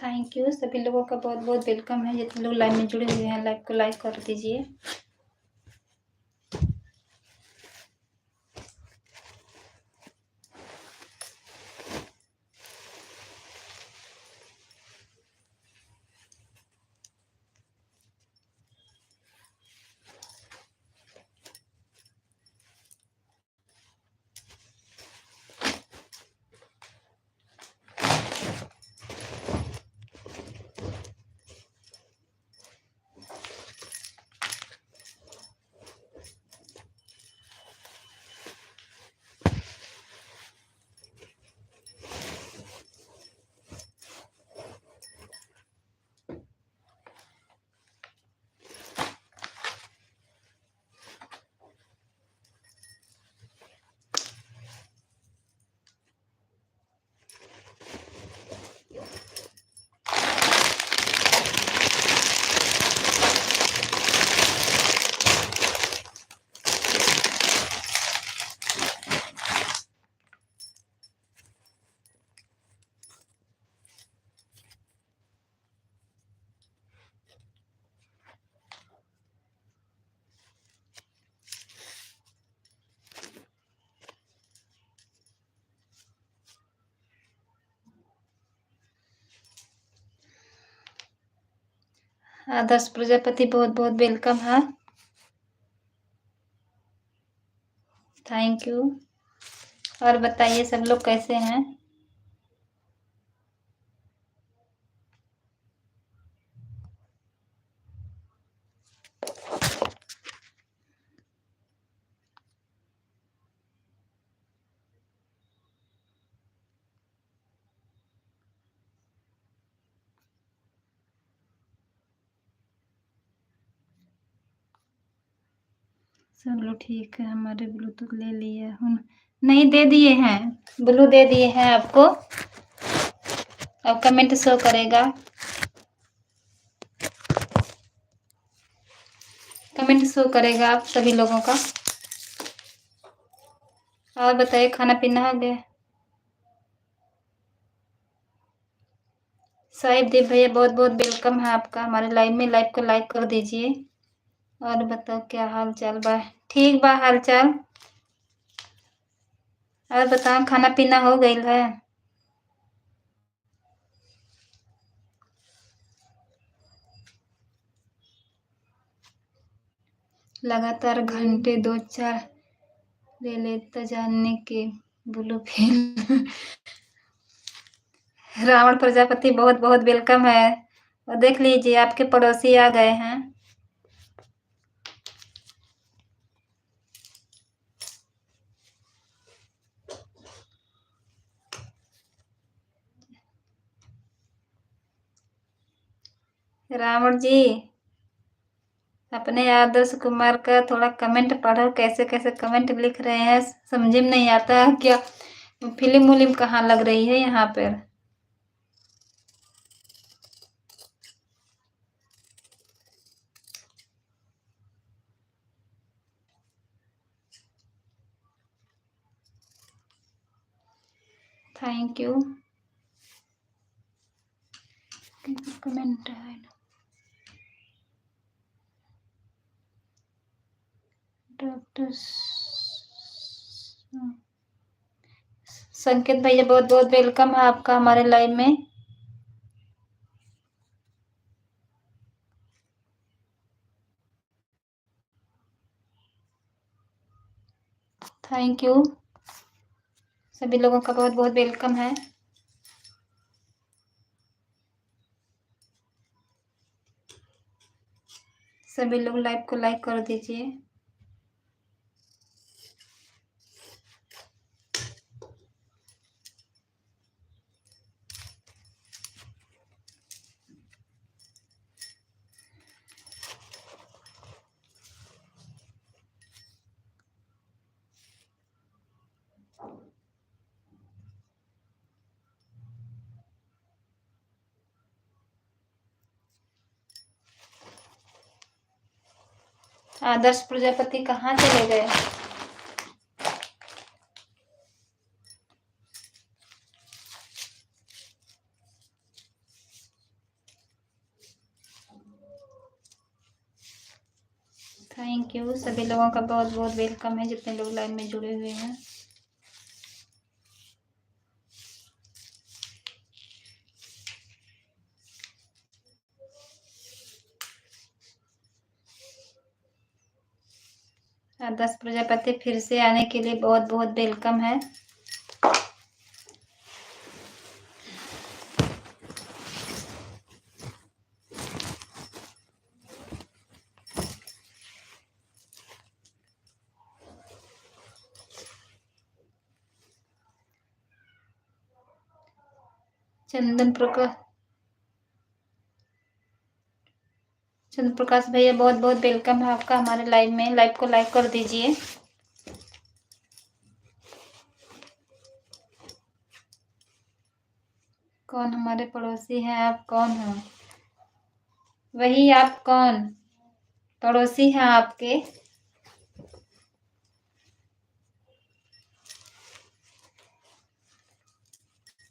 Thank you. सभी लोगों का बहुत बहुत वेलकम है। जितने लोग लाइव में जुड़े हुए हैं लाइव को लाइक कर दीजिए। आदर्श प्रजापति बहुत बहुत वेलकम है। Thank you. और बताइए सब लोग कैसे हैं। चलो ठीक है। हमारे ब्लूटूथ ले लिए हम नहीं दे दिए हैं। ब्लू दे दिए हैं आपको। अब कमेंट शो करेगा। कमेंट शो करेगा आप सभी लोगों का। और बताइए खाना पीना हो गया। साहिब देव भैया बहुत बहुत वेलकम है आपका हमारे लाइव में। लाइव को लाइक कर दीजिए। और बताओ क्या हाल चाल बा। ठीक बा हाल चाल। और बताओ खाना पीना हो गई है। लगातार घंटे 2-4 ले लेता जानने के ब्लू फिल्म। रावण प्रजापति बहुत बहुत वेलकम है। और देख लीजिए आपके पड़ोसी आ गए हैं। रावण जी अपने आदर्श कुमार का थोड़ा कमेंट पढ़ो। कैसे कैसे कमेंट लिख रहे हैं समझ में नहीं आता है क्या। फिल्म उलिम कहाँ लग रही है यहाँ पर। Thank you. कमेंट है डॉक्टर संकेत भैया बहुत बहुत वेलकम है आपका हमारे लाइव में। Thank you. सभी लोगों का बहुत बहुत वेलकम है। सभी लोग लाइव को लाइक कर दीजिए। आदर्श प्रजापति कहाँ चले गए। थैंक यू, सभी लोगों का बहुत बहुत वेलकम है जितने लोग लाइन में जुड़े हुए हैं। आदर्श प्रजापति फिर से आने के लिए बहुत बहुत वेलकम है। चंदन प्रकाश भैया बहुत बहुत वेलकम है आपका हमारे लाइव में। लाइव को लाइक कर दीजिए। कौन हमारे पड़ोसी हैं? आप कौन हो? वही आप कौन पड़ोसी हैं आपके?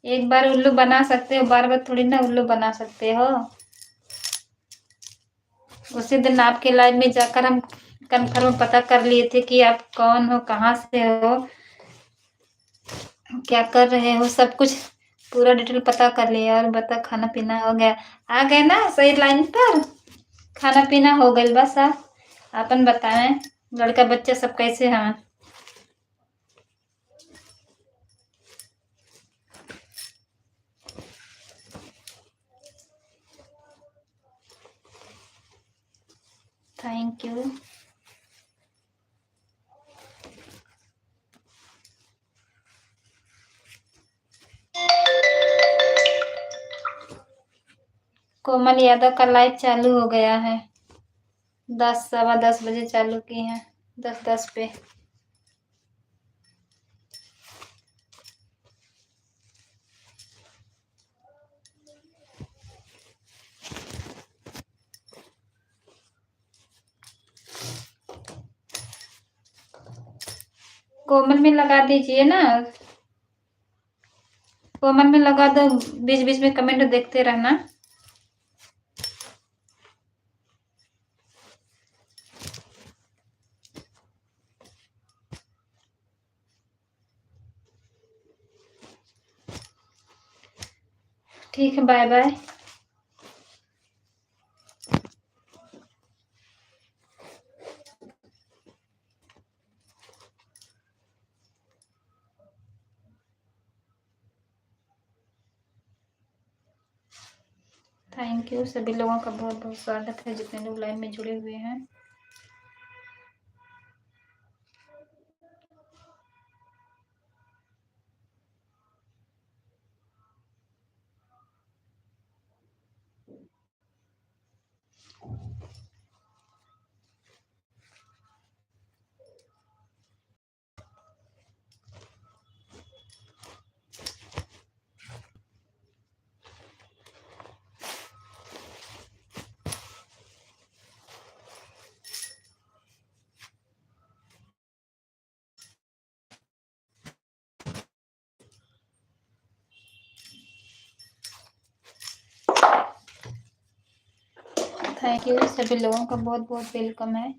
एक बार उल्लू बना सकते हो, बार बार थोड़ी ना उल्लू बना सकते हो। उसी दिन आपके लाइव में जाकर हम कन्फर्म पता कर लिए थे कि आप कौन हो, कहाँ से हो, क्या कर रहे हो, सब कुछ पूरा डिटेल पता कर लिया। और बता, खाना पीना हो गया? आ गए ना सही लाइन पर? खाना पीना हो गई बस। आप अपन बताएं, लड़का बच्चा सब कैसे हैं? Thank you. कोमल यादव का लाइव चालू हो गया है। 10 सवा 10 बजे चालू की हैं, 10:10 पे। कोमल में लगा दीजिए ना, कोमल में लगा दो। बीच बीच में कमेंट देखते रहना। ठीक है, बाय बाय। थैंक यू, सभी लोगों का बहुत बहुत स्वागत है जितने लोग लाइन में जुड़े हुए हैं। थैंक यू, सभी लोगों का बहुत बहुत वेलकम है।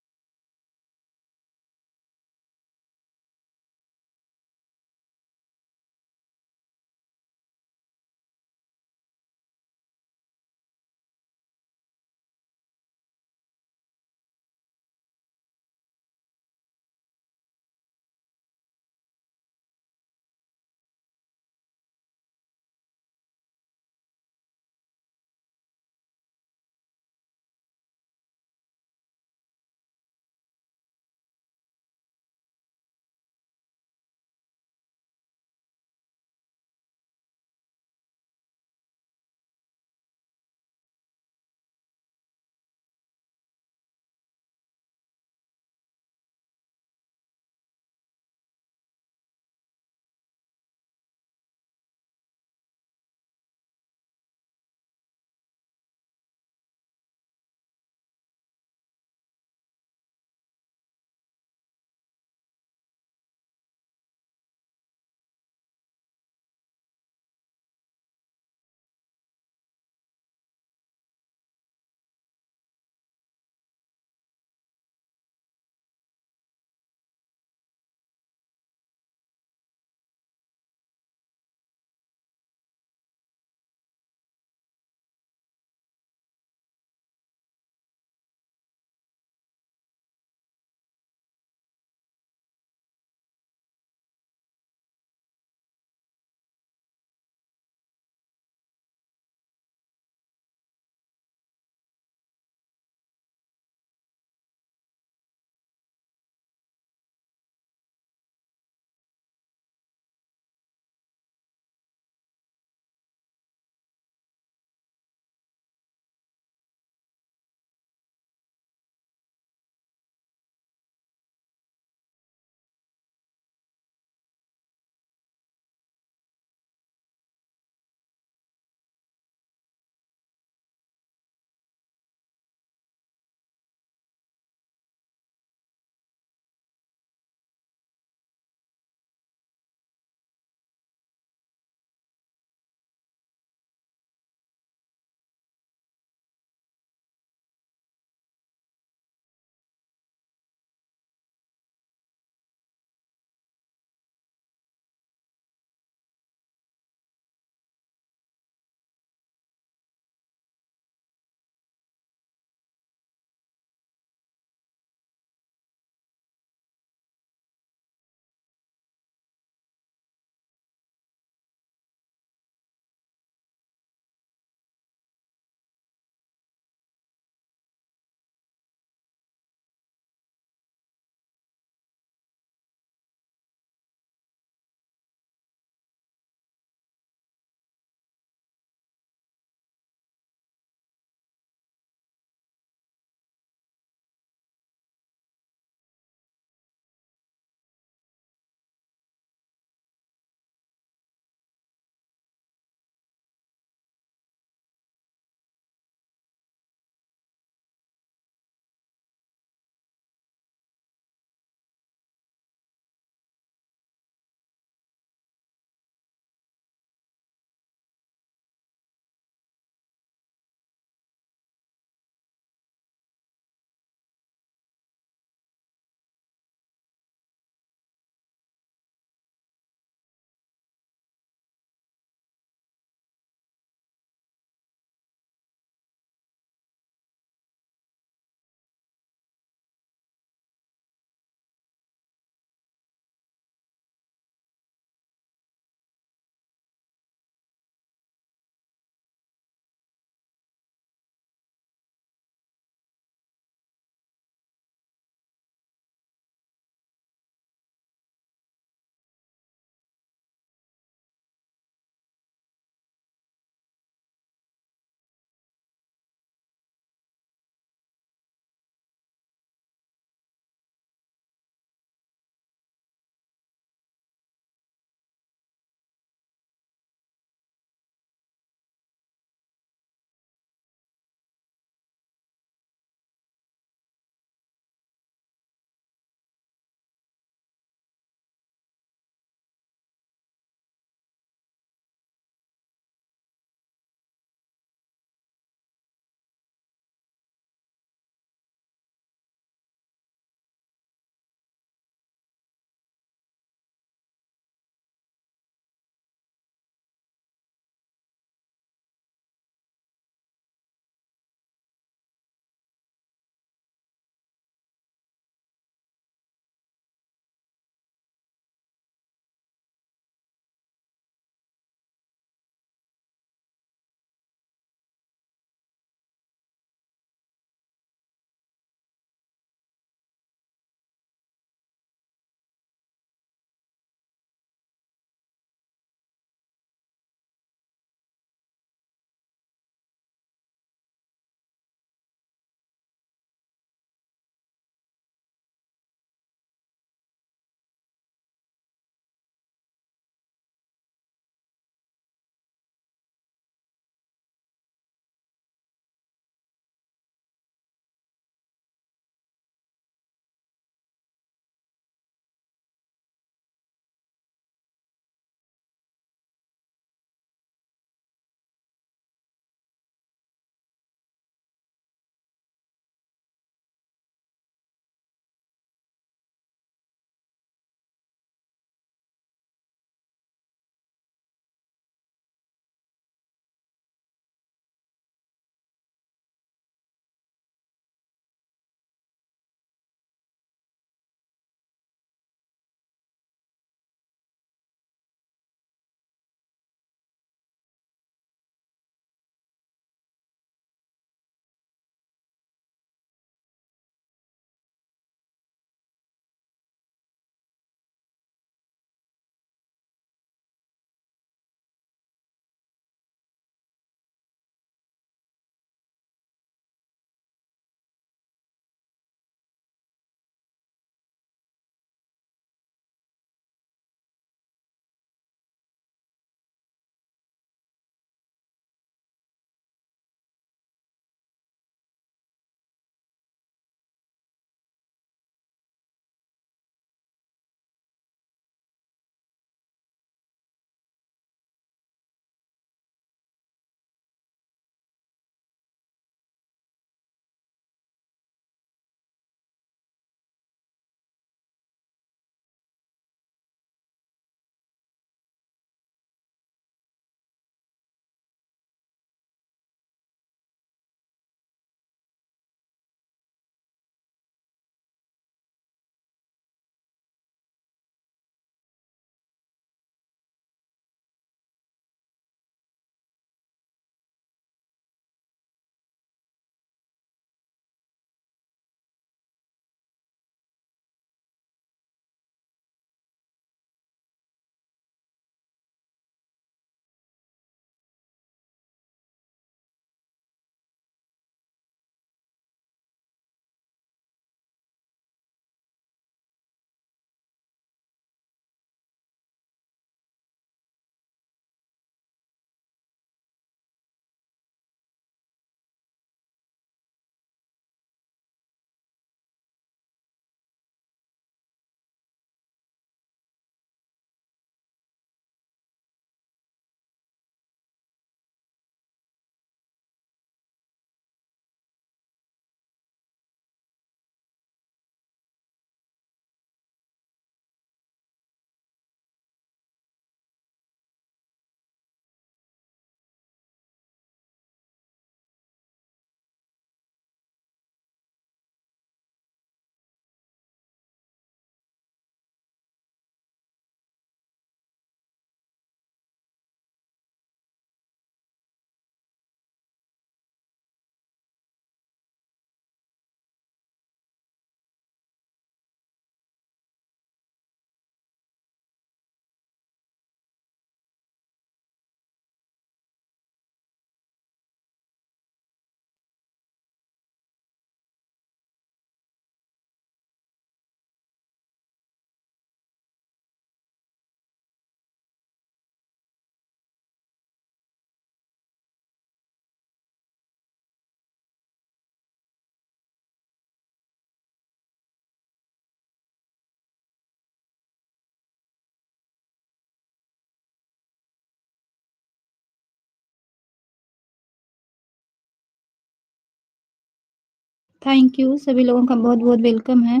थैंक यू सभी लोगों का बहुत बहुत वेलकम है।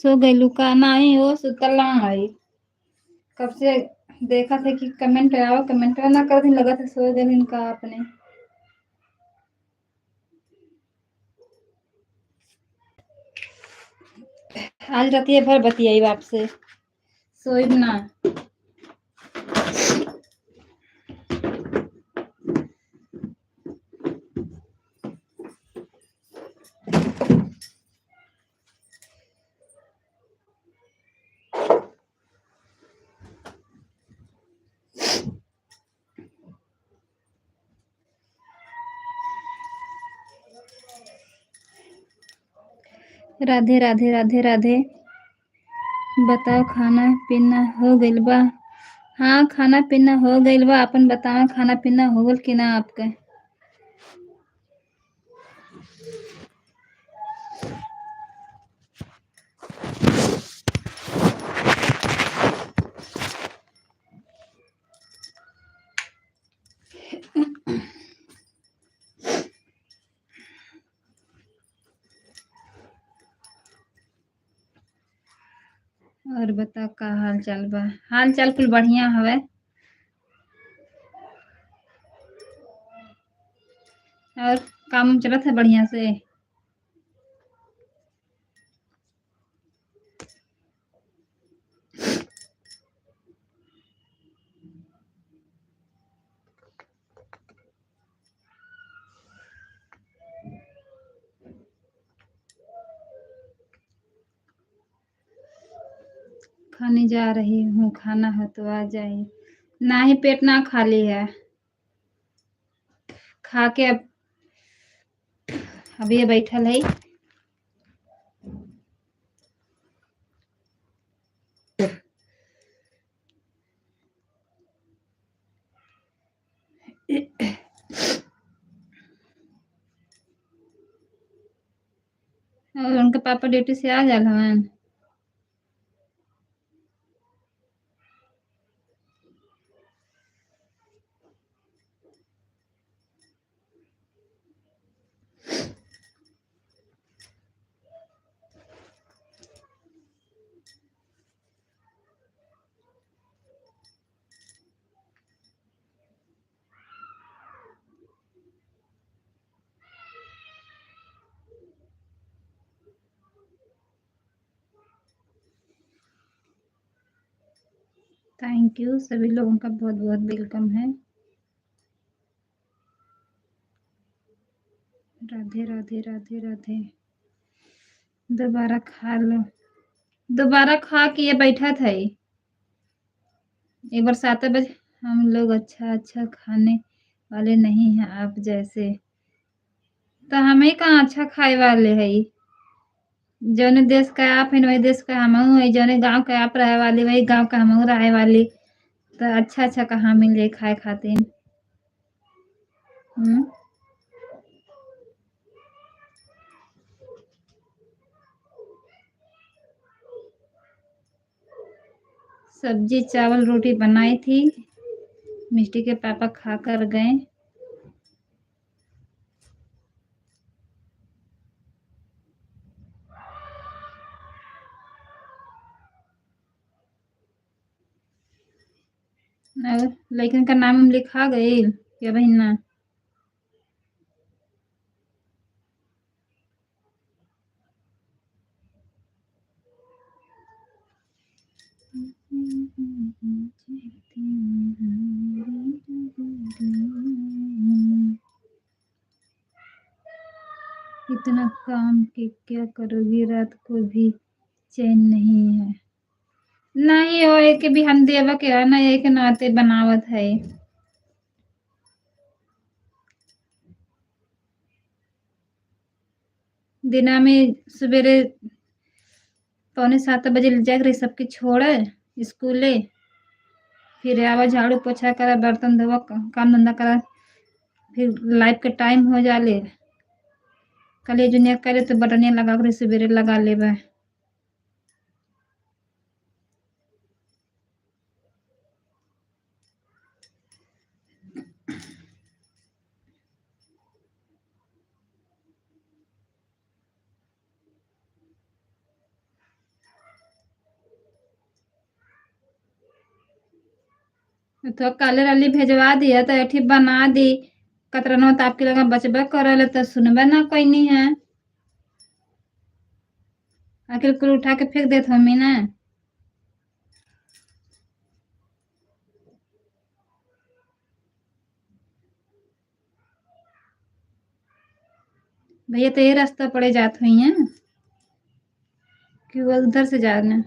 सो गइलू का नाही हो सुतल ना आई। कब से देखा था कि कमेंट आओ कमेंट ना कर दिन लगा था सो गए इनका आपने। आज रातिए भर बतियाई आपसे सोई ना। राधे राधे राधे राधे। बताओ खाना पीना हो गइल बा। हाँ खाना पीना हो गइल बा अपन बताओ खाना पीना हो गइल कि ना आपके। और बताओ का हाल चाल बा। हाल चाल कुल बढ़िया हवे। और काम चलत है बढ़िया से। खाने जा रही हूँ खाना है तो आ जाइए। ना ही पेट ना खाली है। खा के अब अभी ये बैठल है। और उनके पापा ड्यूटी से आ जाल हवन। थैंक यू सभी लोगों का बहुत बहुत वेलकम है। राधे राधे राधे राधे। दोबारा खा लो। दोबारा खा के ये बैठा था ही। एक बार 7 बजे। हम लोग अच्छा अच्छा खाने वाले नहीं हैं आप जैसे। तो हमें कहाँ अच्छा खाए वाले है। जौने देश का आप है वही देश का हमहू है जौने गांव का आप रहे वाली वही गांव का हमहू रहे वाली। तो अच्छा अच्छा कहाँ मिल जाए खाए खातिर। हम्म। सब्जी चावल रोटी बनाई थी। मिष्टी के पापा खा कर गए। और लड़कन का नाम हम लिखा गई क्या बहिना। इतना काम के क्या करोगी रात को भी चैन नहीं है। नहीं हो एक भी हम देवा के है ना एक नाते बनावत है। दिना में सवेरे 6:45 जाकर रही सबके छोड़े स्कूले। फिर आवा झाड़ू पोछा करा बर्तन धोवा काम धंधा करा। फिर लाइफ के टाइम हो जाले। कल जुनिया करे तो बटनिया लगा कर सवेरे लगा लेबा। तो काले वाली भेजवा दिया तो ऐठी बना दी कतरनो तो आपके लगा बचबे करल तो सुनबे ना कोई नहीं है। आखिर कुल उठा के फेंक देत हमी ना। भैया तो ये रास्ता पड़े जात हुई है कि वो उधर से जाना।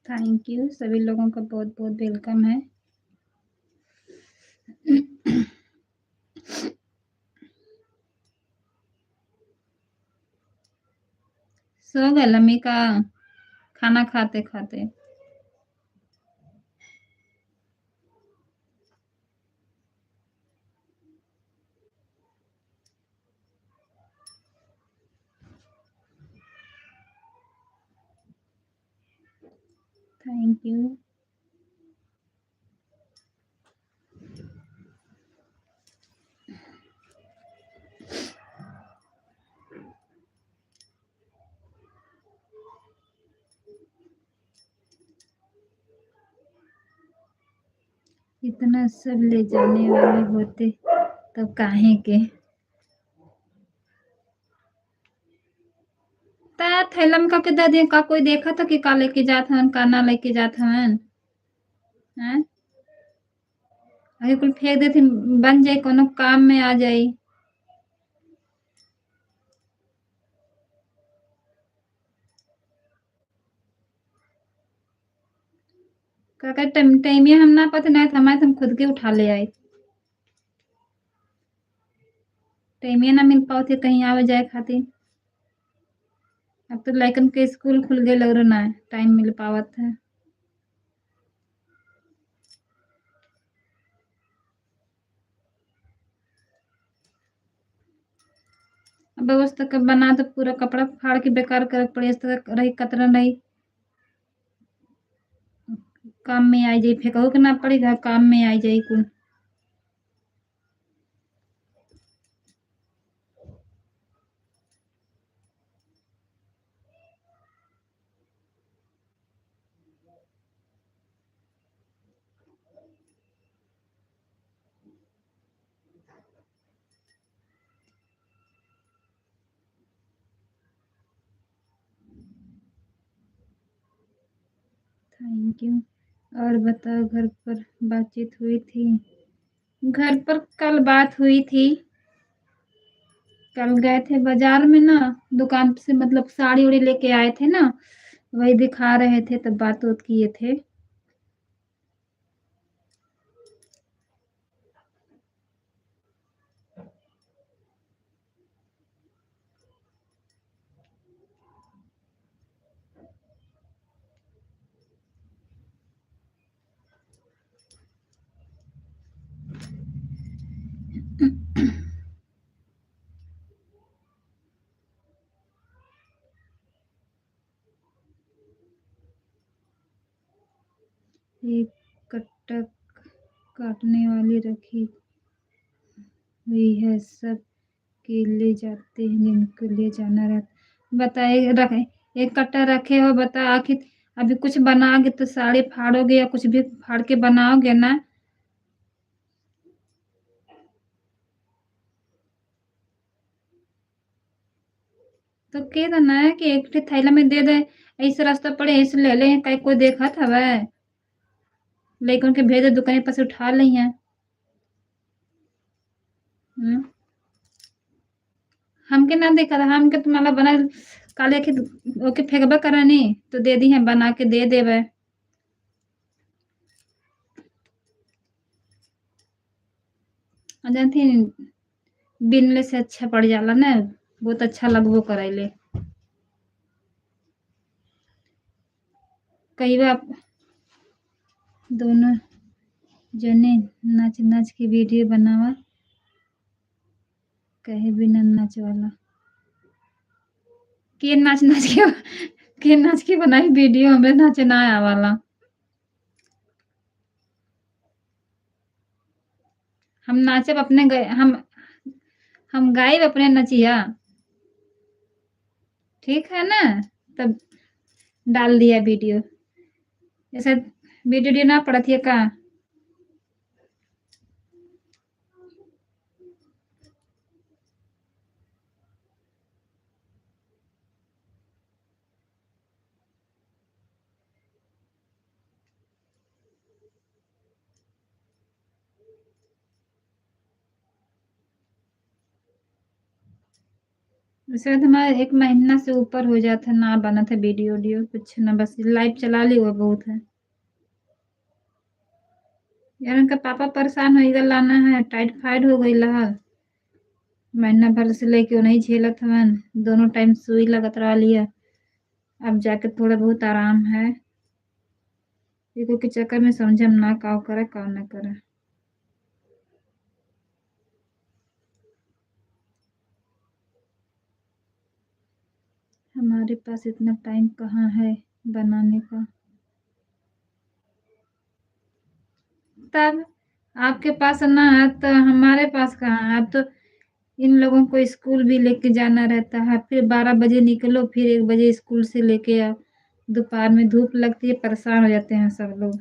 थैंक यू, सभी लोगों का बहुत बहुत वेलकम है। सो गए लम्मी का खाना खाते खाते। Thank you. इतना सब ले जाने वाले होते तब काहे के ता थैला में का दे दिए का कोई देखा था कि का लेके जात हन का ना लेके जात हन हैं। अरे कुल फेंक देती बन जाए कोनो काम में आ जाई। का टाइमिया हम ना पता नहीं था हमारे हम खुद के उठा ले आए। टाइमिया ना मिल पाओ थे कहीं आवे जाए खातिर। अब तो लड़कन के स्कूल खुल गए लग रहा ना टाइम मिल पावत है। अब व्यवस्था का बना तो पूरा कपड़ा फाड़ के बेकार कर पड़े इस तरह रही कतरा नहीं काम में आई जाई फेंकहो के ना पड़ेगा काम में आई जाई कुल। Thank you. और बताओ घर पर बातचीत हुई थी। घर पर कल बात हुई थी। कल गए थे बाजार में ना दुकान से मतलब साड़ी उड़ी लेके आए थे ना वही दिखा रहे थे तब बात उत किए थे। एक कट्टा काटने वाली रखी हुई है सब के ले जाते हैं जिनको ले जाना रहता बताए रखे एक कट्टा रखे हो बता आखिर अभी कुछ बनाओगे तो साड़ी फाड़ोगे या कुछ भी फाड़ के बनाओगे ना। तो कह दो ना कि एक ठे थैला में दे दे ऐसे रास्ता पड़े ऐसे ले ले कहीं कोई देखा था वह लेकिन उनके भेजे दुकान पर से उठा ली हैं। हम्म, हमके ना देखा था हमके तुम्हारा बना काले के ओके फेंकबा करानी तो दे दी है बना के दे देवे। और जानती बिनले से अच्छा पड़ जाला ना बहुत अच्छा लगबो करैले। कई बार दोनों जने नाच नाच के वीडियो बनावा कहे बिना नाच वाला के नाच के बनाई वीडियो हमरे नाचे ना आवाला। हम नाचब अपने गए हम गाइब अपने नचिया। ठीक है ना? तब डाल दिया वीडियो। ऐसा वीडियो ना पड़त है का? वैसे तो हमारा 1 महीना से ऊपर हो जाता है, ना बना था वीडियो वीडियो कुछ ना, बस लाइव चला ली वो बहुत है। यार उनका पापा परेशान हो गए लाना है, टाइफाइड हो गई लहर। महीना भर से लेके नहीं झेलत हवन, दोनों टाइम सुई लगत रहा लिया। अब जाके थोड़ा बहुत आराम है। इको के चक्कर में समझम ना काव करे काव ना करे। हमारे पास इतना टाइम कहाँ है बनाने का। तब आपके पास ना है तो हमारे पास कहाँ है। अब तो इन लोगों को स्कूल भी लेके जाना रहता है, फिर 12 बजे निकलो, फिर 1 बजे स्कूल से लेके आओ। दोपहर में धूप लगती है, परेशान हो जाते हैं सब लोग।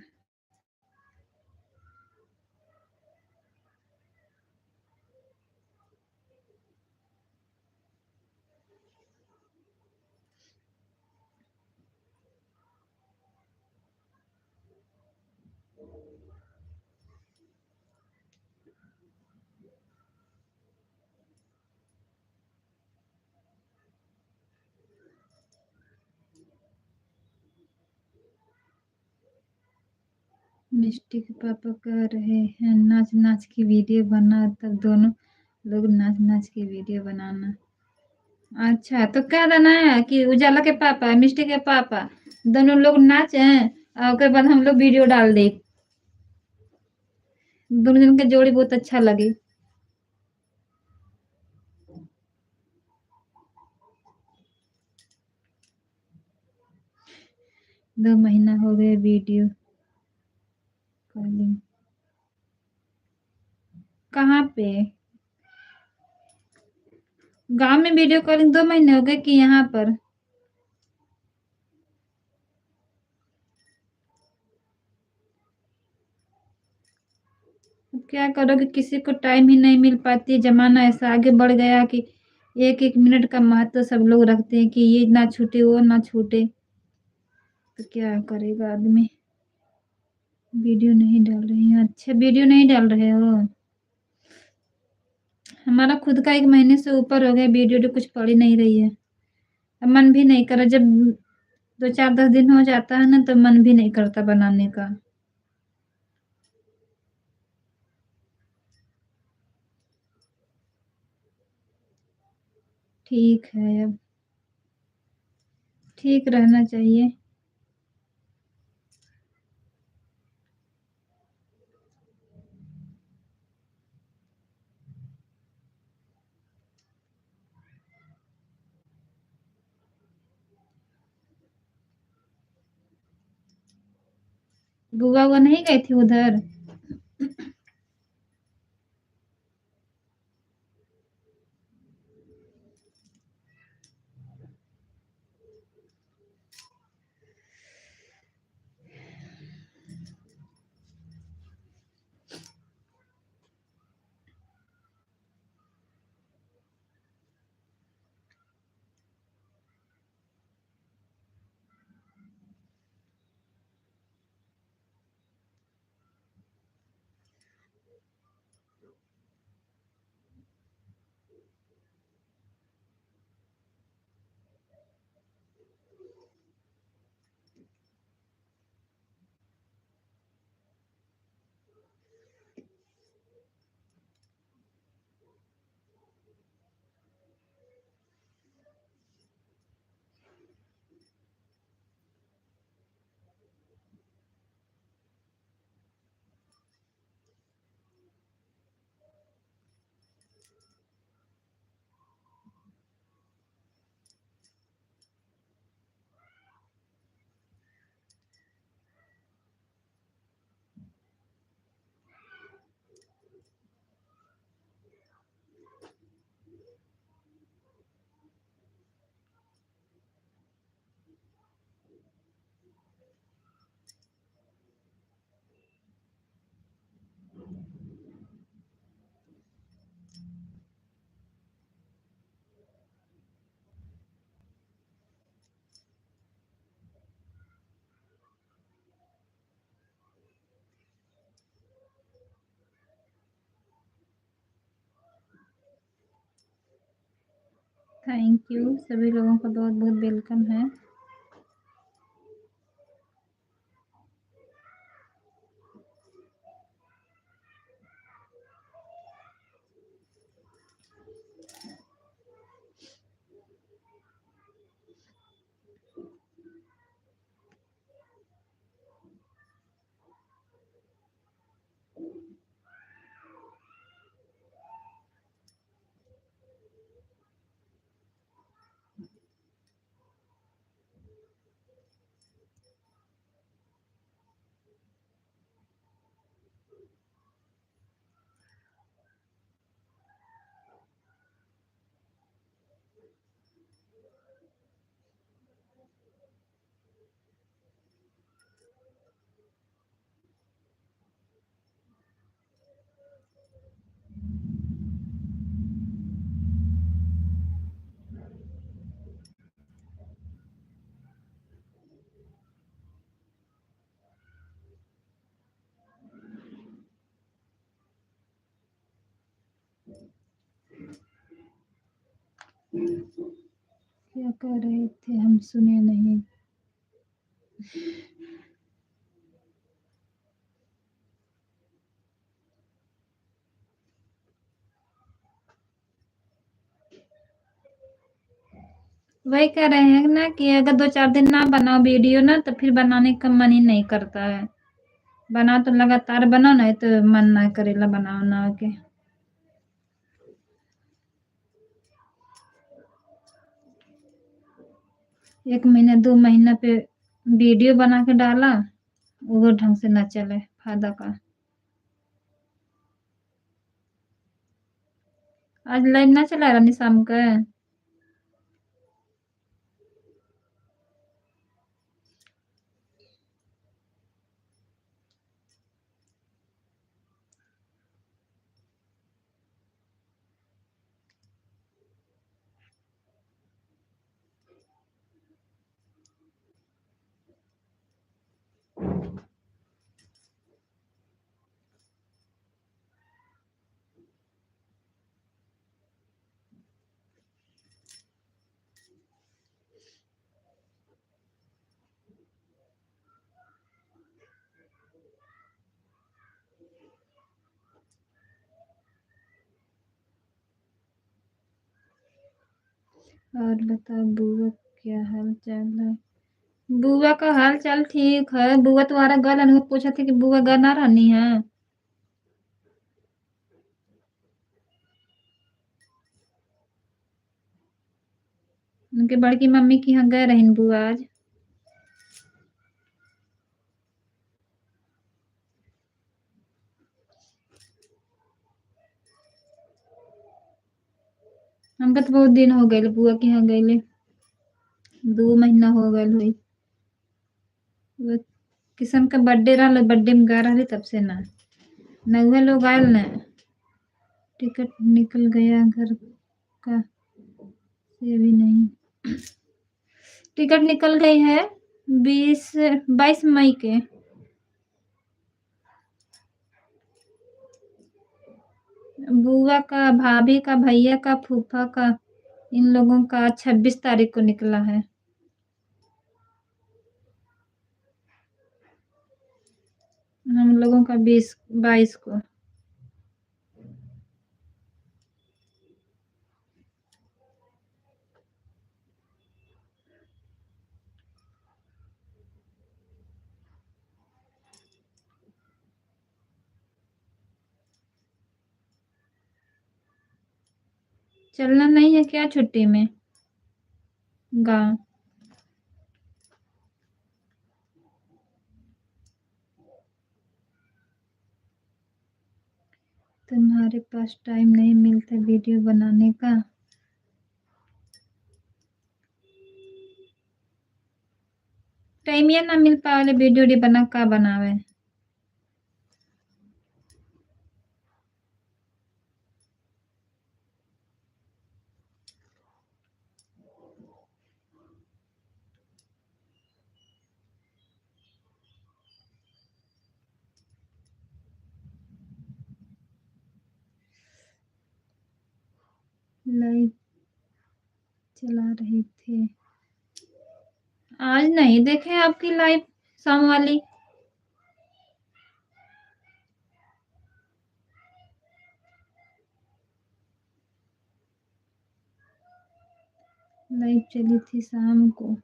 मिष्टी के पापा कह रहे हैं नाच नाच की वीडियो बना, तब दोनों लोग नाच नाच की वीडियो बनाना। अच्छा तो कह देना है कि उजाला के पापा मिष्टी के पापा दोनों लोग नाचे और उसके बाद हम लोग वीडियो डाल दे। दोनों जन के जोड़ी बहुत अच्छा लगे। 2 महीना हो गए वीडियो कॉलिंग। कहाँ पे? गांव में वीडियो कॉलिंग 2 महीने हो गए कि यहाँ पर? अब क्या करोगे, किसी को टाइम ही नहीं मिल पाती है। जमाना ऐसा आगे बढ़ गया कि एक एक मिनट का महत्व सब लोग रखते हैं कि ये ना छूटे वो ना छूटे। तो क्या करेगा आदमी। वीडियो नहीं डाल रही हैं? अच्छा वीडियो नहीं डाल रहे हो। हमारा खुद का 1 महीने से ऊपर हो गया, वीडियो तो कुछ पड़ ही नहीं रही है। अब मन भी नहीं कर रहा, जब 2 4 10 दिन हो जाता है ना तो मन भी नहीं करता बनाने का। ठीक है, अब ठीक रहना चाहिए। बुआ वो नहीं गई थी उधर? थैंक यू, सभी लोगों का बहुत बहुत वेलकम है। क्या कर रहे थे, हम सुने नहीं। वही कह रहे हैं ना कि अगर 2-4 दिन ना बनाओ वीडियो ना तो फिर बनाने का मन ही नहीं करता है। बना तो लगातार बनाओ, नहीं तो मन ना करेला बनाओ ना के। 1 महीना 2 महीना पे वीडियो बना के डाला, वो ढंग से ना चले, फायदा का। आज लाइव ना चला रानी शाम का। और बताओ बुआ, क्या हाल चाल है? बुआ का हाल चाल ठीक है। बुआ तुम्हारा गल अनु पूछा थी कि बुआ घर ना रहनी है। उनके बड़की मम्मी की यहाँ गए रहीन बुआ आज। हमका तो बहुत दिन हो गए बुआ के यहाँ गए। 2 महीना हो गए हुई। वो किशन का बर्थडे रहा, बर्थडे में गा रही तब से ना न उहे लोग आयल न। टिकट निकल गया घर का से भी नहीं। टिकट निकल गई है 22 मई के। बुआ का, भाभी का, भैया का, फूफा का, इन लोगों का 26 तारीख को निकला है। हम लोगों का 22 को। चलना नहीं है क्या छुट्टी में गाँव? तुम्हारे पास टाइम नहीं मिलता वीडियो बनाने का? टाइम ये ना मिल पावे वीडियो डी बना का बनावे। लाइव चला रही थी। आज नहीं देखे आपकी लाइव शाम वाली। लाइव चली थी शाम को।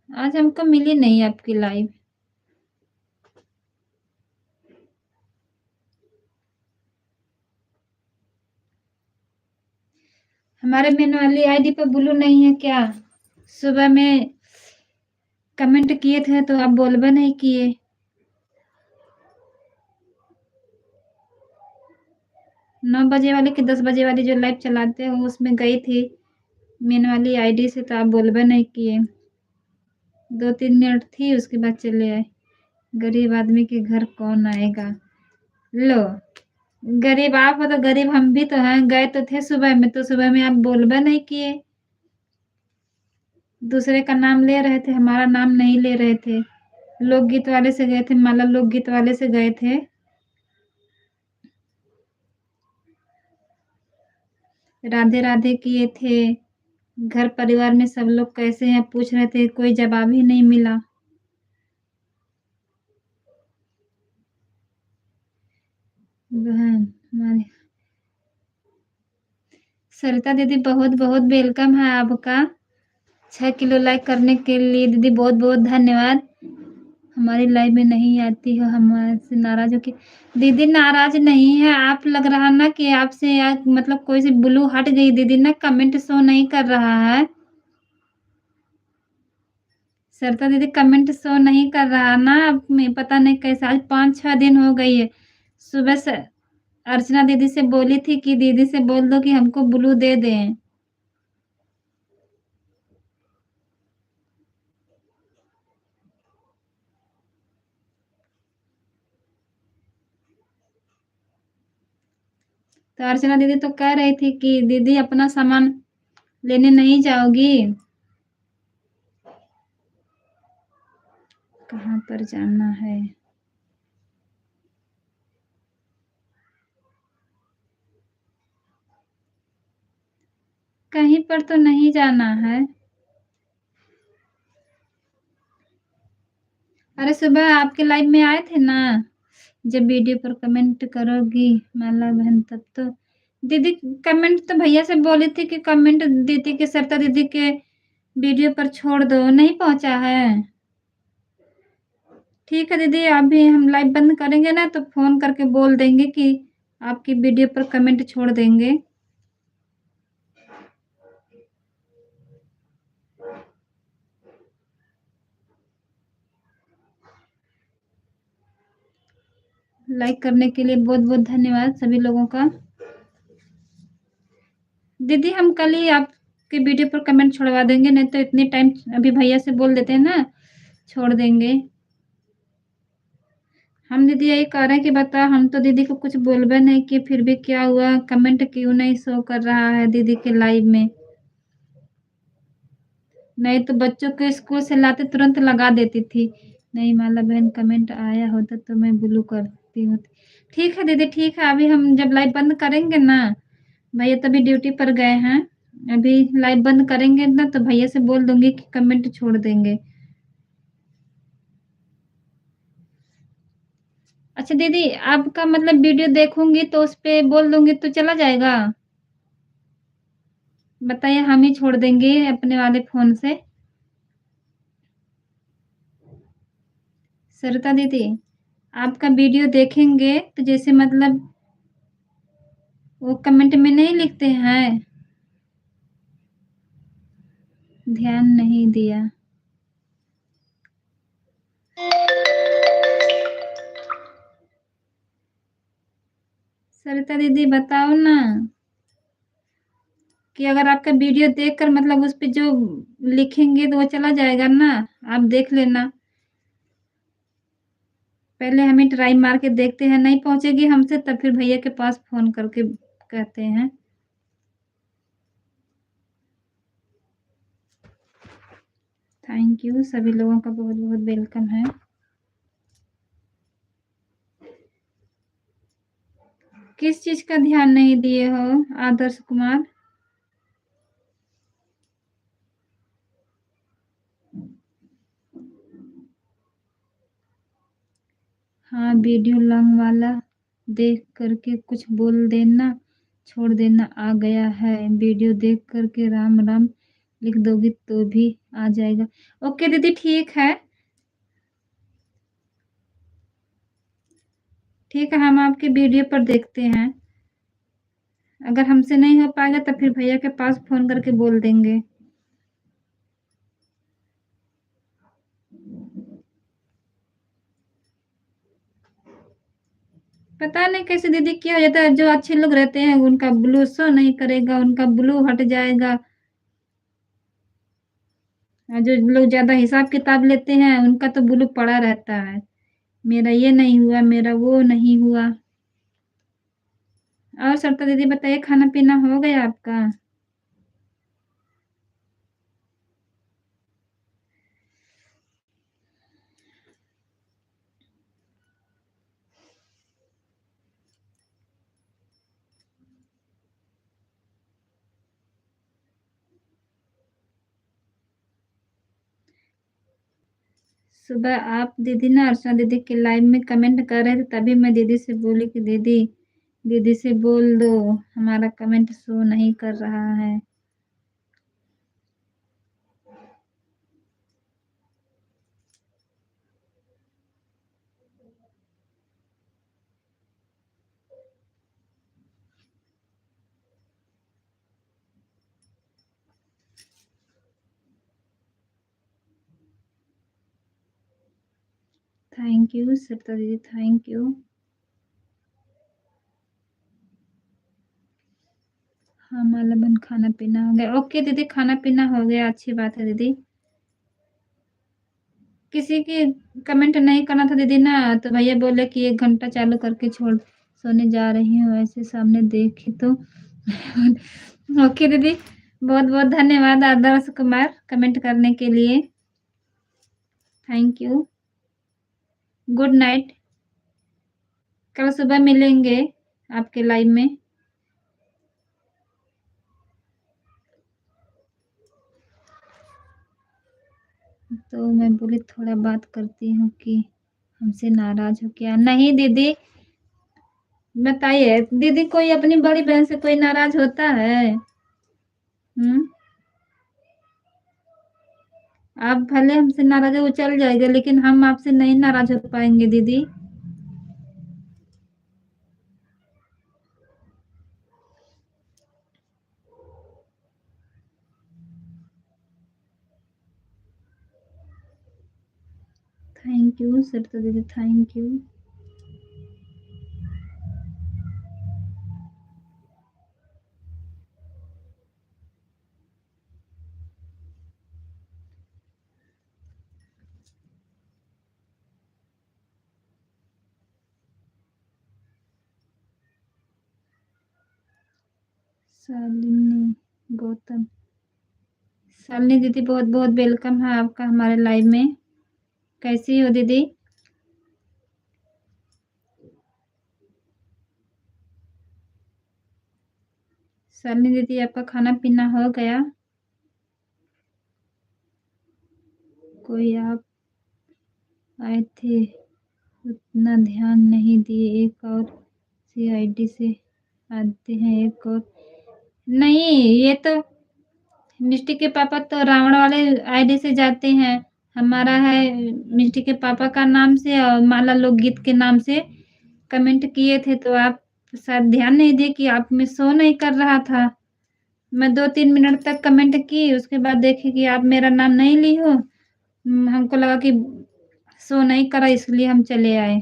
आज हमको मिली नहीं आपकी लाइव। हमारे मेन वाली आईडी पे ब्लू नहीं है क्या? सुबह में कमेंट किए थे तो आप बोलबे नहीं किए। नौ बजे वाली कि 10 बजे वाली जो लाइव चलाते हो उसमें गई थी मेन वाली आईडी से, तो आप बोलबे नहीं किए। 2-3 मिनट थी उसके बाद चले आए। गरीब आदमी के घर कौन आएगा? लो, गरीब आप हो तो गरीब हम भी तो हैं। गए तो थे सुबह में, तो सुबह में आप बोलबे नहीं किए। दूसरे का नाम ले रहे थे, हमारा नाम नहीं ले रहे थे। लोकगीत वाले से गए थे, माला लोकगीत वाले से गए थे। राधे राधे किए थे। घर परिवार में सब लोग कैसे हैं पूछ रहे थे, कोई जवाब ही नहीं मिला। बहन हमारी सरिता दीदी, बहुत बहुत वेलकम है आपका। 6 किलो लाइक करने के लिए दीदी बहुत बहुत धन्यवाद। हमारी लाइव में नहीं आती हो, हमारे नाराज हो के? दीदी नाराज नहीं है आप, लग रहा ना कि आपसे मतलब कोई सी ब्लू हट गई दीदी ना, कमेंट शो नहीं कर रहा है। सरिता दीदी कमेंट शो नहीं कर रहा ना, अब मैं पता नहीं कैसे, आज 5-6 दिन हो गई है। सुबह से अर्चना दीदी से बोली थी कि दीदी से बोल दो कि हमको ब्लू दे दें। तो अर्चना दीदी तो कह रही थी कि दीदी अपना सामान लेने नहीं जाओगी? कहाँ पर जाना है? कहीं पर तो नहीं जाना है। अरे सुबह आपके लाइव में आए थे ना, जब वीडियो पर कमेंट करोगी माला बहन तब तो। दीदी कमेंट तो भैया से बोली थी कि कमेंट दीदी के, सरिता दीदी के वीडियो पर छोड़ दो, नहीं पहुंचा है। ठीक है दीदी, अभी हम लाइव बंद करेंगे ना तो फोन करके बोल देंगे कि आपकी वीडियो पर कमेंट छोड़ देंगे। लाइक करने के लिए बहुत बहुत धन्यवाद सभी लोगों का। दीदी हम कल ही आपके वीडियो पर कमेंट छोड़वा देंगे, नहीं तो इतने टाइम अभी भैया से बोल देते हैं ना, छोड़ देंगे। हम दीदी यही कह रहे हैं कि बता, हम तो दीदी को कुछ बोलबे नहीं कि, फिर भी क्या हुआ, कमेंट क्यों नहीं शो कर रहा है दीदी के लाइव में? नहीं तो बच्चों को स्कूल से लाते तुरंत लगा देती थी। नहीं माला बहन कमेंट आया होता तो मैं ब्लू करती होती। ठीक है दीदी, ठीक है, अभी हम जब लाइव बंद करेंगे ना, भैया तभी ड्यूटी पर गए हैं, अभी लाइव बंद करेंगे ना तो भैया से बोल दूंगी कि कमेंट छोड़ देंगे। अच्छा दीदी, आपका मतलब वीडियो देखूंगी तो उस पे बोल दूंगी तो चला जाएगा? बताइए, हम ही छोड़ देंगे अपने वाले फोन से। सरिता दीदी, आपका वीडियो देखेंगे तो जैसे मतलब वो कमेंट में नहीं लिखते हैं, ध्यान नहीं दिया। सरिता दीदी बताओ ना कि अगर आपका वीडियो देखकर मतलब उस पे जो लिखेंगे तो वो चला जाएगा ना, आप देख लेना। पहले हमें ट्राई मार के देखते हैं, नहीं पहुंचेगी हमसे तब फिर भैया के पास फोन करके कहते हैं। थैंक यू, सभी लोगों का बहुत बहुत वेलकम है। किस चीज का ध्यान नहीं दिए हो आदर्श कुमार? हाँ, वीडियो लॉन्ग वाला देख करके कुछ बोल देना, छोड़ देना आ गया है। वीडियो देख करके राम राम लिख दोगी तो भी आ जाएगा। ओके दीदी ठीक है। ठीक है, हम आपके वीडियो पर देखते हैं। अगर हमसे नहीं हो पाएगा तो फिर भैया के पास फोन करके बोल देंगे। पता नहीं कैसे दीदी क्या हो जाता है, जो अच्छे लोग रहते हैं उनका ब्लू शो नहीं करेगा, उनका ब्लू हट जाएगा। और जो लोग ज्यादा हिसाब किताब लेते हैं उनका तो ब्लू पड़ा रहता है। मेरा ये नहीं हुआ, मेरा वो नहीं हुआ। और सरिता दीदी बताइए, खाना पीना हो गया आपका? सुबह आप दीदी ना अर्चना दीदी के लाइव में कमेंट कर रहे थे, तभी मैं दीदी से बोली कि दीदी दीदी से बोल दो, हमारा कमेंट शो नहीं कर रहा है। थैंक यू सरिता दीदी, थैंक यू। हाँ मालाबन, खाना पीना हो गया। ओके दीदी, खाना पीना हो गया, अच्छी बात है दीदी। किसी की कमेंट नहीं करना था दीदी ना, तो भैया बोले कि 1 घंटा चालू करके छोड़ सोने जा रही हूँ, ऐसे सामने देखी तो। ओके दीदी, बहुत बहुत धन्यवाद आदर्श कुमार कमेंट करने के लिए। Thank you. Good night. कल सुबह मिलेंगे आपके लाइव में। तो मैं बोली थोड़ा बात करती हूँ कि हमसे नाराज हो क्या? नहीं दीदी, बताइए दीदी, कोई अपनी बड़ी बहन से कोई नाराज होता है? हम्म। आप भले हमसे नाराज हो, वो चल जाएगा, लेकिन हम आपसे नहीं नाराज हो पाएंगे दीदी। थैंक यू सरिता दीदी, थैंक यू। शालिनी गौतम, शालिनी दीदी बहुत बहुत वेलकम है आपका हमारे लाइव में। कैसी हो दीदी? शालिनी दीदी, आपका खाना पीना हो गया? कोई आप आए थे, उतना ध्यान नहीं दिए, एक और सी आईडी से आते हैं, एक और नहीं। ये तो मिष्टी के पापा तो रावण वाले आईडी से जाते हैं। हमारा है मिष्टी के पापा का नाम से और माला लोकगीत के नाम से। कमेंट किए थे तो आप शायद ध्यान नहीं दिए कि आप में शो नहीं कर रहा था। मैं 2-3 मिनट तक कमेंट की, उसके बाद देखी कि आप मेरा नाम नहीं ली हो। हमको लगा कि शो नहीं करा, इसलिए हम चले आए।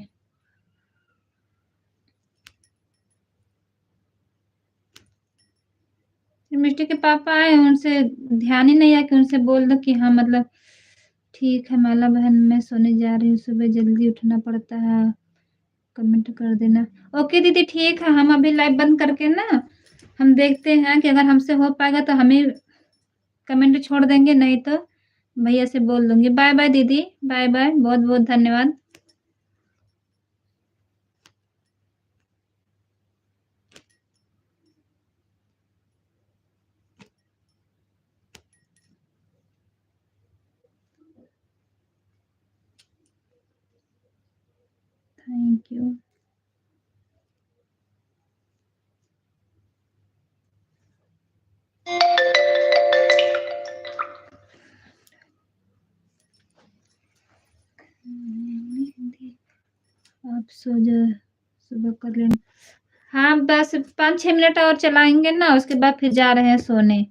फिर मिष्टी के पापा आए, उनसे ध्यान ही नहीं आया कि उनसे बोल दो कि हाँ मतलब ठीक है माला बहन, मैं सोने जा रही हूँ, सुबह जल्दी उठना पड़ता है, कमेंट कर देना। ओके दीदी ठीक है, हम अभी लाइव बंद करके ना हम देखते हैं कि अगर हमसे हो पाएगा तो हम ही कमेंट छोड़ देंगे, नहीं तो भैया से बोल दूंगी। बाय बाय दीदी, बाय बाय, बहुत बहुत धन्यवाद। Thank you. आप सो जाओ, सुबह कर लेना। हाँ, बस 5-6 मिनट और चलाएँगे ना, उसके बाद फिर जा रहे हैं सोने।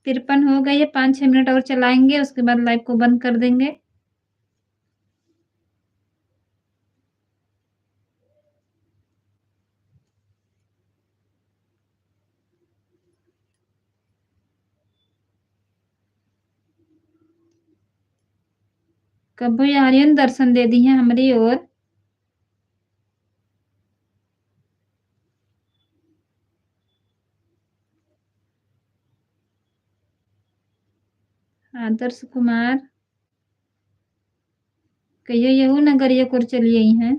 53 हो गई है, 5-6 मिनट और चलाएँगे, उसके बाद लाइव को बंद कर देंगे। कभी आर्यन दर्शन दे दी हैं हमारी ओर। आदर्श कुमार कहियो यहू नगरिया कोर चली आई हैं।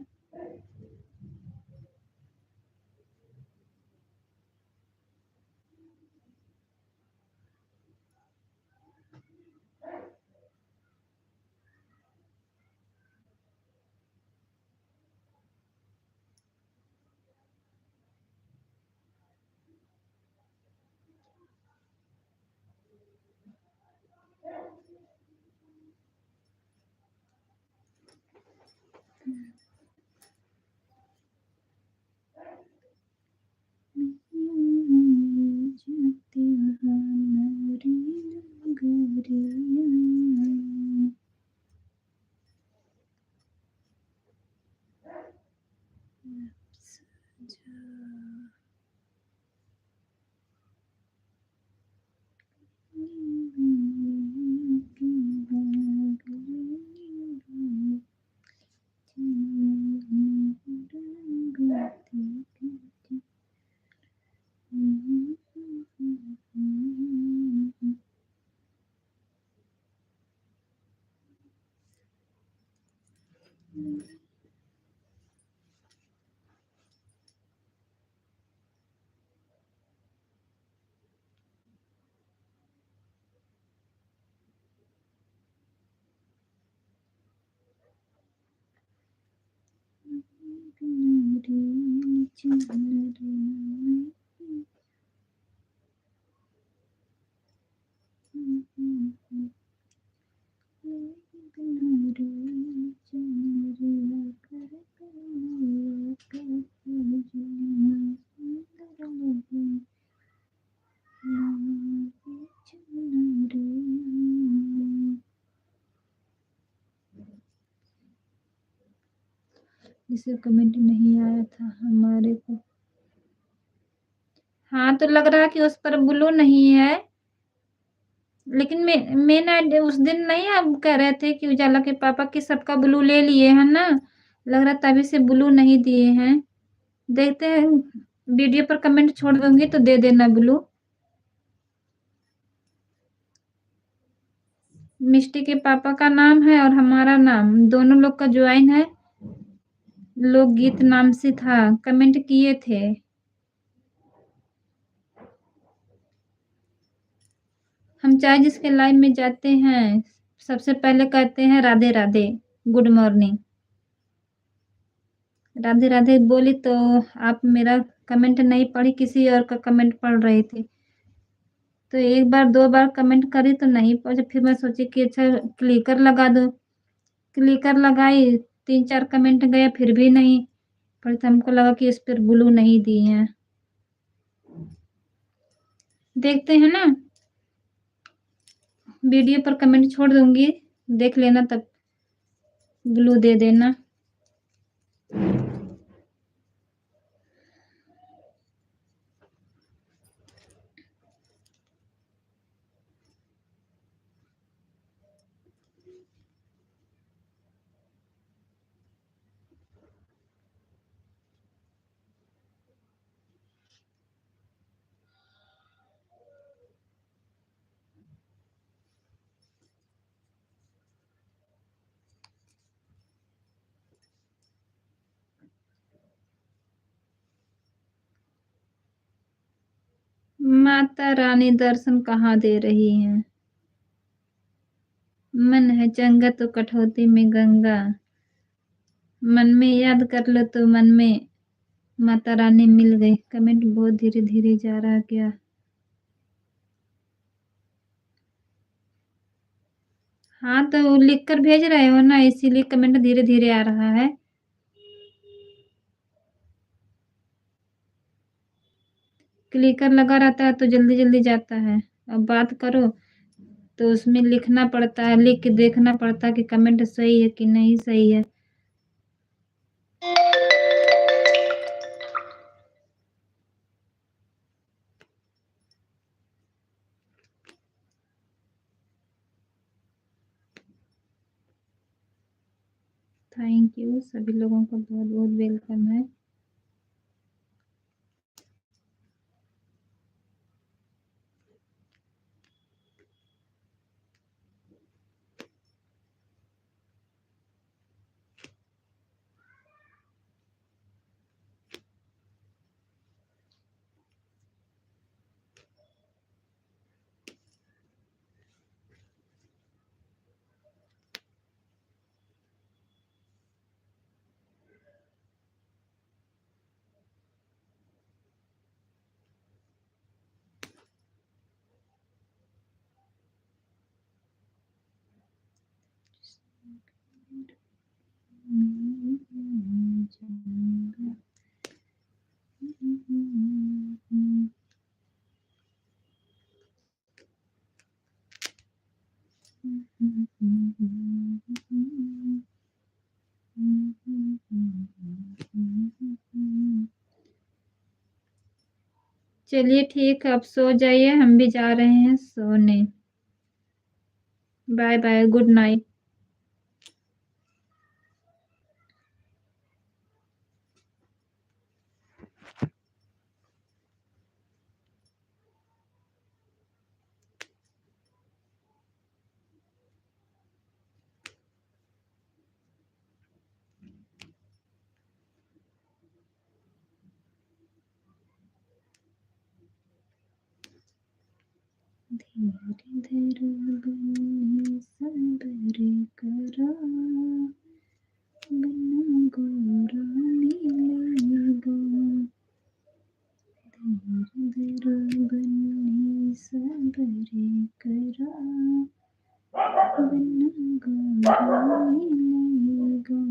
इसे कमेंट नहीं आया था हमारे को। हाँ, तो लग रहा है कि उस पर ब्लू नहीं है। लेकिन मेन आईडी उस दिन नहीं आप कह रहे थे कि उजाला के पापा की सबका ब्लू ले लिए है ना, लग रहा तभी से ब्लू नहीं दिए हैं। देखते हैं, वीडियो पर कमेंट छोड़ दूंगी तो दे देना ब्लू। मिष्टी के पापा का नाम है और हमारा नाम दोनों लोग का ज्वाइन है। लोकगीत नाम से था, कमेंट किए थे। हम चाहे जिसके लाइव में जाते हैं सबसे पहले कहते हैं राधे राधे, गुड मॉर्निंग। राधे राधे बोली तो आप मेरा कमेंट नहीं पढ़ी, किसी और का कमेंट पढ़ रहे थे। तो एक बार 2 बार कमेंट करी तो नहीं पहुंचे, फिर मैं सोची कि अच्छा क्लिकर लगा दो। क्लिकर लगाई, 3-4 कमेंट गए फिर भी नहीं पढ़े, तो हमको लगा कि इस पर ब्लू नहीं दिए हैं। देखते हैं ना, वीडियो पर कमेंट छोड़ दूंगी, देख लेना तब ब्लू दे देना। माता रानी दर्शन कहाँ दे रही हैं। मन है चंगा तो कठौती में गंगा। मन में याद कर लो तो मन में माता रानी मिल गई। कमेंट बहुत धीरे धीरे जा रहा है क्या? हाँ तो लिख कर भेज रहे हो ना, इसीलिए कमेंट धीरे धीरे आ रहा है। क्लिकर लगा रहता है तो जल्दी जल्दी जाता है। अब बात करो तो उसमें लिखना पड़ता है, लिख के देखना पड़ता है कि कमेंट सही है कि नहीं सही है। थैंक यू, सभी लोगों का बहुत बहुत वेलकम है। चलिए ठीक है, अब सो जाइए, हम भी जा रहे हैं सोने। Bye bye, good night. धीरे धीरे गई सबर करा, बिना गोरा मिलेगा। धीरे धीरे गई सबर करा, बिना गोरा मिलेगा।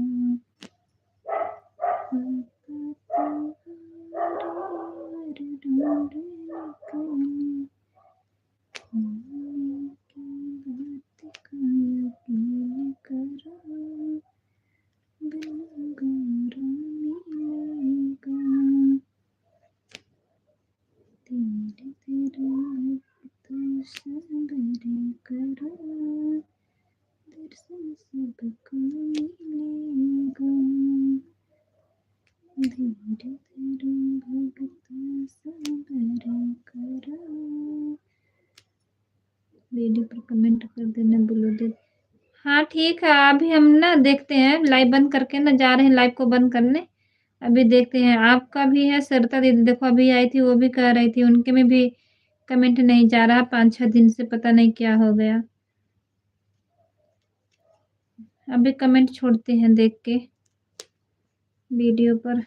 सबको मिलेगा। धीरे धीरे भगता सबर करा। वीडियो पर कमेंट कर देना, बोलो दे। हाँ ठीक है, अभी हम ना देखते हैं, लाइव बंद करके ना जा रहे हैं, लाइव को बंद करने। अभी देखते हैं, आपका भी है सरिता दीदी, देखो अभी आई थी, वो भी कह रही थी, उनके में भी कमेंट नहीं जा रहा 5-6 दिन से, पता नहीं क्या हो गया। अभी कमेंट छोड़ते हैं देख के वीडियो पर।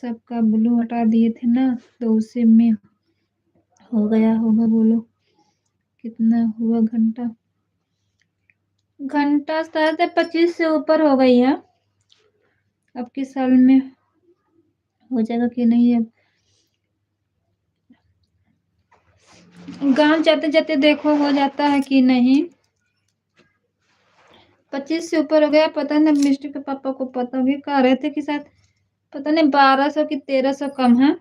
सबका ब्लू हटा दिए थे ना, तो उसी में हो गया होगा। बोलो कितना हुआ घंटा? घंटा शायद 25 से ऊपर हो गई है। अब किस साल में हो जाएगा कि नहीं। अब गांव जाते जाते देखो हो जाता है कि नहीं। 25 से ऊपर हो गया। पता नहीं मिस्टर के पापा को पता भी, कह रहे थे कि शायद पता नहीं 1200 की 1300 कम है।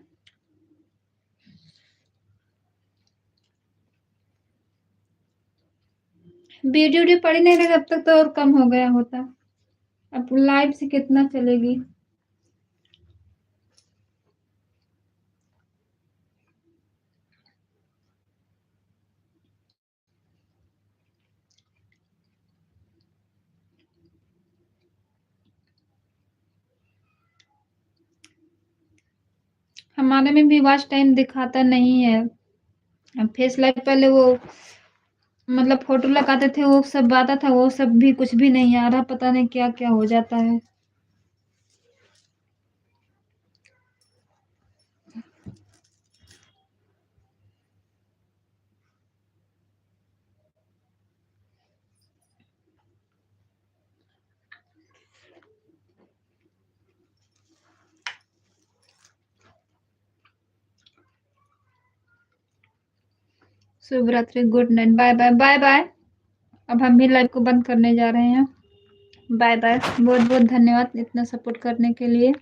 वीडियो वीडियो पड़ी नहीं रही अब तक तो और कम हो गया होता। अब लाइव से कितना चलेगी। हमारे में भी वॉच टाइम दिखाता नहीं है। अब फेस लाइव पहले वो मतलब फोटो लगाते थे, वो सब आता था, वो सब भी कुछ भी नहीं आ रहा। पता नहीं क्या क्या हो जाता है। शुभ रात्रि, good night, bye bye bye bye. अब हम भी लाइव को बंद करने जा रहे हैं। Bye bye. बहुत बहुत धन्यवाद इतना सपोर्ट करने के लिए।